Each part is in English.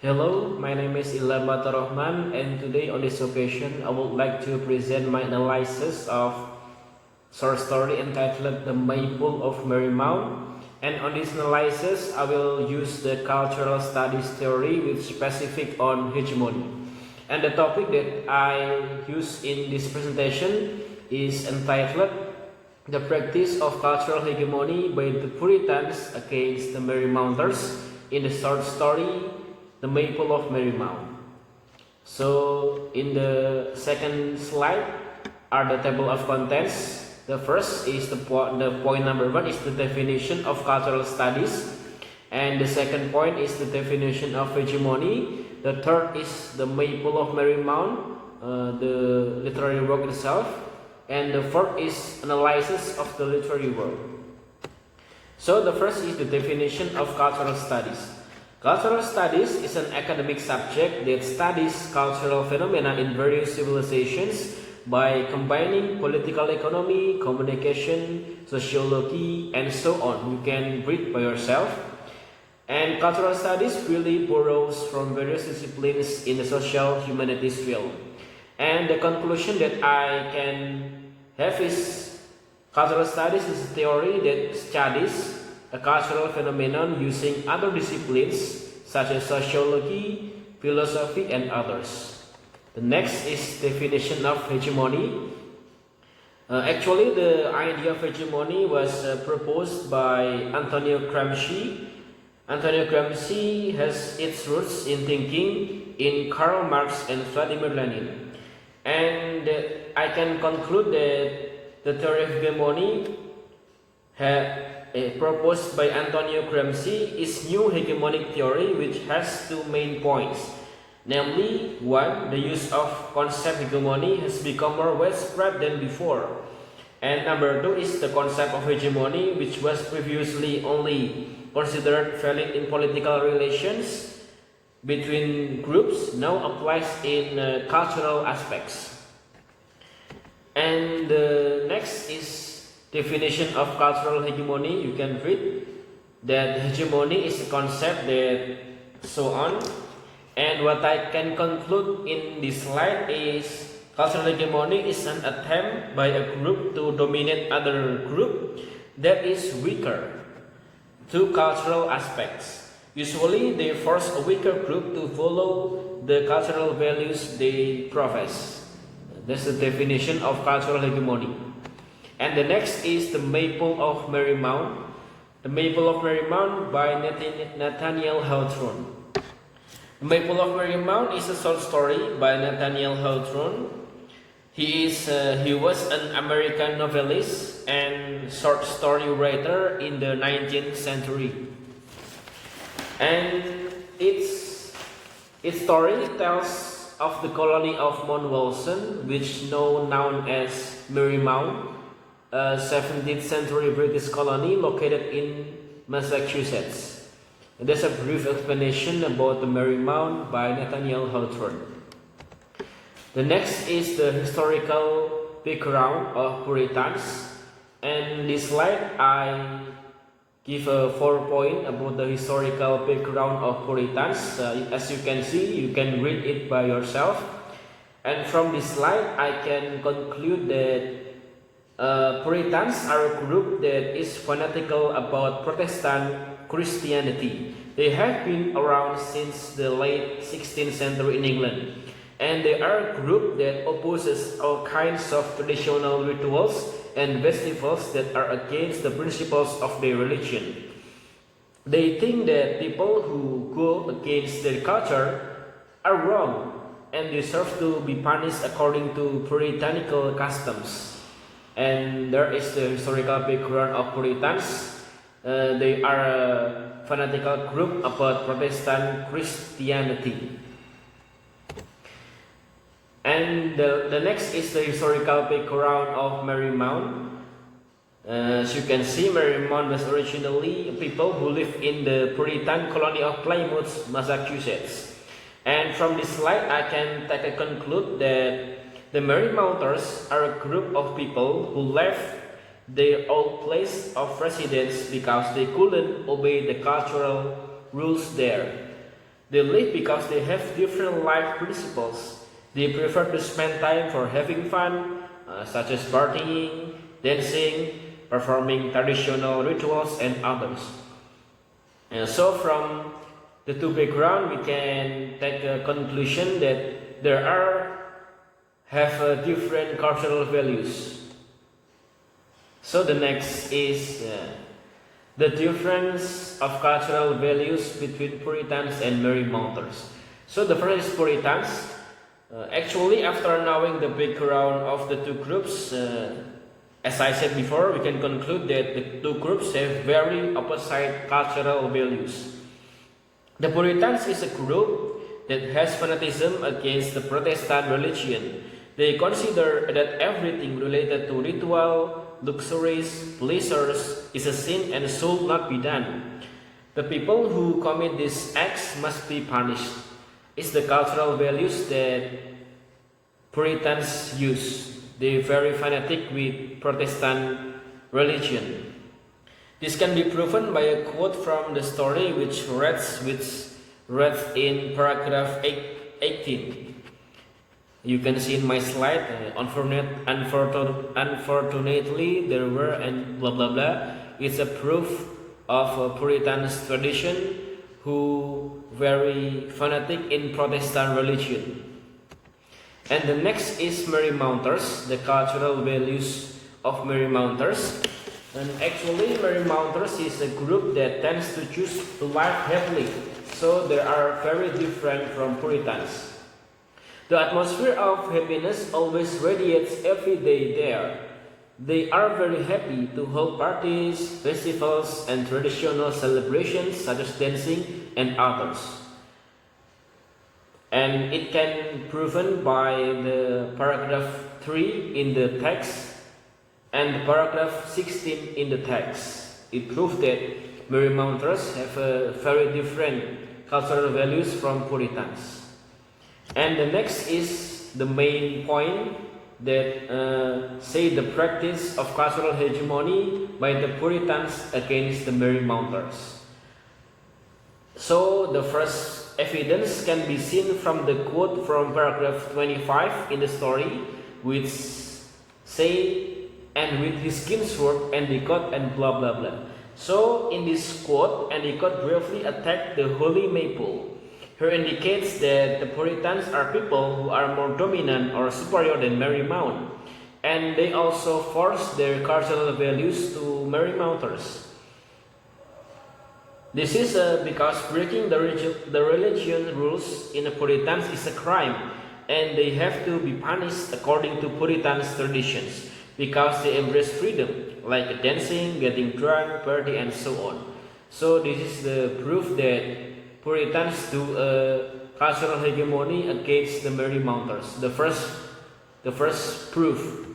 Hello, my name is Ilham Rahman, and today on this occasion I would like to present my analysis of short story entitled The Maypole of Marymount. And on this analysis I will use the cultural studies theory with specific on hegemony. And the topic that I use in this presentation is entitled The Practice of Cultural Hegemony by the Puritans Against the Marymounters in the short story The Maypole of Marymount. So in the second slide are the table of contents. The first is the point number 1 is the definition of cultural studies, and the second point is the definition of hegemony. The third is the Maypole of Marymount, the literary work itself, and the fourth is analysis of the literary work. So the first is the definition of cultural studies. Cultural studies is an academic subject that studies cultural phenomena in various civilizations by combining political economy, communication, sociology, and so on. You can read by yourself. And cultural studies really borrows from various disciplines in the social humanities field. And the conclusion that I can have is cultural studies is a theory that studies a cultural phenomenon using other disciplines such as sociology, philosophy, and others. The next is definition of hegemony. Actually, the idea of hegemony was proposed by Antonio Gramsci. Antonio Gramsci has its roots in thinking in Karl Marx and Vladimir Lenin. And I can conclude that the theory of hegemony proposed by Antonio Gramsci is new hegemonic theory which has two main points. Namely, one, the use of concept hegemony has become more widespread than before. And number two is the concept of hegemony, which was previously only considered valid in political relations between groups, now applies in cultural aspects. And the next is definition of cultural hegemony. You can read that hegemony is a concept that so on. And what I can conclude in this slide is cultural hegemony is an attempt by a group to dominate other group that is weaker to cultural aspects. Usually they force a weaker group to follow the cultural values they profess. That's the definition of cultural hegemony. And the next is the Maypole of Marymount. The Maypole of Marymount by Nathaniel Hawthorne. The Maypole of Marymount is a short story by Nathaniel Hawthorne. He was an American novelist and short story writer in the 19th century. And its story tells of the colony of Mount Wilson, which now known as Marymount, a 17th century British colony located in Massachusetts. And there's a brief explanation about the Marymount by Nathaniel Hawthorne. The next is the historical background of Puritans. And this slide I give a 4 point about the historical background of Puritans. As you can see, you can read it by yourself. And from this slide I can conclude that Puritans are a group that is fanatical about Protestant Christianity. They have been around since the late 16th century in England, and they are a group that opposes all kinds of traditional rituals and festivals that are against the principles of their religion. They think that people who go against their culture are wrong and deserve to be punished according to puritanical customs. And there is the historical background of Puritans. They are a fanatical group about Protestant Christianity. And the next is the historical background of Marymount. As you can see, Marymount was originally people who lived in the Puritan colony of Plymouth, Massachusetts. And from this slide, I can take a conclude that the Marymounters are a group of people who left their old place of residence because they couldn't obey the cultural rules there. They live because they have different life principles. They prefer to spend time for having fun, such as partying, dancing, performing traditional rituals, and others. And so from the two background, we can take a conclusion that there are have different cultural values. So the next is the difference of cultural values between Puritans and Marymounters. So the first is Puritans. Actually, after knowing the background of the two groups, as I said before, we can conclude that the two groups have very opposite cultural values. The Puritans is a group that has fanaticism against the Protestant religion. They consider that everything related to ritual, luxuries, pleasures is a sin and should not be done. The people who commit these acts must be punished. It's the cultural values that Puritans use. They are very fanatic with Protestant religion. This can be proven by a quote from the story which reads in paragraph 18. You can see in my slide, unfortunately there were and blah blah blah. It's a proof of a Puritan's tradition who very fanatic in Protestant religion. And the next is Marymounters, the cultural values of Marymounters. And actually Marymounters is a group that tends to choose to live happily. So they are very different from Puritans. The atmosphere of happiness always radiates every day there. They are very happy to hold parties, festivals, and traditional celebrations such as dancing and others. And it can be proven by the paragraph 3 in the text and the paragraph 16 in the text. It proves that Marymounters have a very different cultural values from Puritans. And the next is the main point that say the practice of cultural hegemony by the Puritans against the Marymounters. So the first evidence can be seen from the quote from paragraph 25 in the story, which say, "And with his kinsword Endicott and blah blah blah." So in this quote, Endicott bravely attacked the holy Maypole. Here indicates that the Puritans are people who are more dominant or superior than Marymount, and they also force their cultural values to Marymounters. This is because breaking the religion rules in the Puritans is a crime, and they have to be punished according to Puritans traditions, because they embrace freedom, like dancing, getting drunk, party, and so on. So this is the proof that Puritans do a cultural hegemony against the Marymounters. The first proof.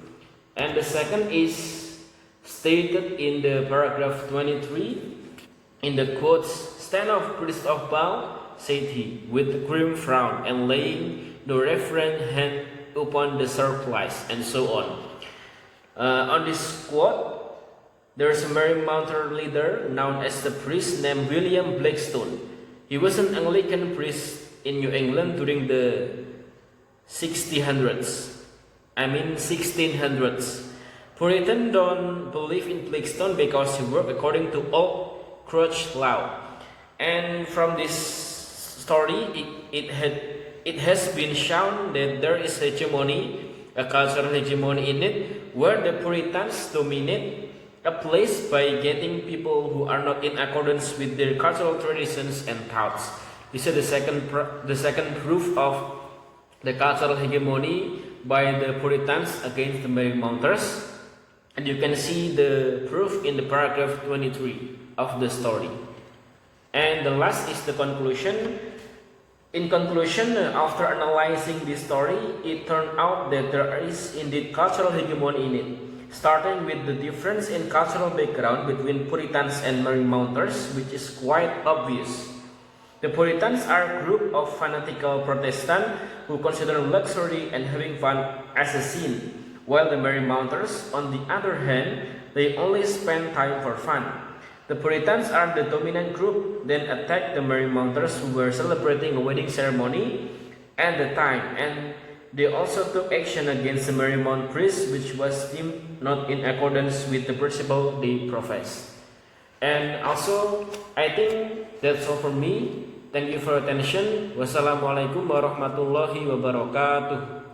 And the second is stated in the paragraph 23 in the quotes, "Stand off, priest of Baal," said he, with a grim frown, and laying the reverent hand upon the surplice, and so on. On this quote, there is a Marymounter leader known as the priest named William Blackstone. He was an Anglican priest in New England during the 1600s. Puritans don't believe in Blackstone because he worked according to old Church law. And from this story, it has been shown that there is hegemony, a cultural hegemony in it, where the Puritans dominate a place by getting people who are not in accordance with their cultural traditions and thoughts. This is the second proof of the cultural hegemony by the Puritans against the Marymounters, and you can see the proof in the paragraph 23 of the story. And the last is the conclusion. In conclusion, after analyzing this story, it turned out that there is indeed cultural hegemony in it, starting with the difference in cultural background between Puritans and Marymounters, which is quite obvious. The Puritans are a group of fanatical Protestants who consider luxury and having fun as a sin, while the Marymounters, on the other hand, they only spend time for fun. The Puritans are the dominant group, then attacked the Marymounters who were celebrating a wedding ceremony at the time, and they also took action against the Marymount priests, which was deemed not in accordance with the principle they professed. And also, I think that's all for me. Thank you for your attention. Wassalamualaikum warahmatullahi wabarakatuh.